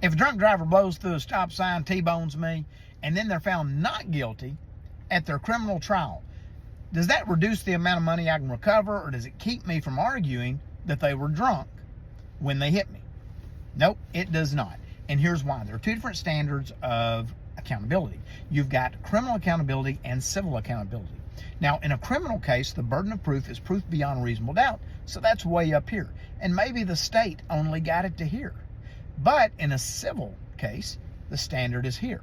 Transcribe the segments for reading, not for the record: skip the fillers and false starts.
If a drunk driver blows through a stop sign, T-bones me, and then they're found not guilty at their criminal trial, does that reduce the amount of money I can recover, or does it keep me from arguing that they were drunk when they hit me? Nope, it does not. And here's why. There are two different standards of accountability. You've got criminal accountability and civil accountability. Now, in a criminal case, the burden of proof is proof beyond reasonable doubt, so that's way up here. And maybe the state only got it to here. But in a civil case, the standard is here.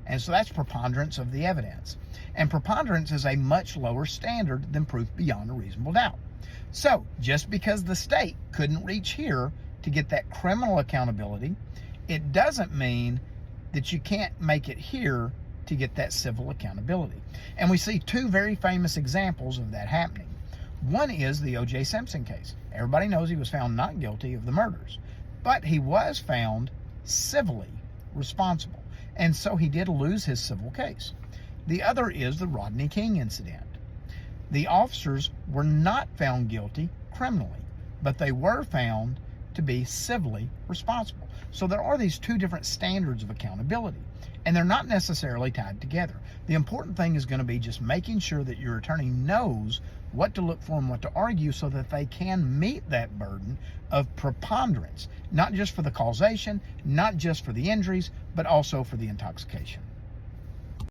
And so that's preponderance of the evidence. And preponderance is a much lower standard than proof beyond a reasonable doubt. So just because the state couldn't reach here to get that criminal accountability, it doesn't mean that you can't make it here to get that civil accountability. And we see two very famous examples of that happening. One is the O.J. Simpson case. Everybody knows he was found not guilty of the murders, but he was found civilly responsible. And so he did lose his civil case. The other is the Rodney King incident. The officers were not found guilty criminally, but they were found to be civilly responsible. So there are these two different standards of accountability, and they're not necessarily tied together. The important thing is going to be just making sure that your attorney knows what to look for and what to argue so that they can meet that burden of preponderance, not just for the causation, not just for the injuries, but also for the intoxication.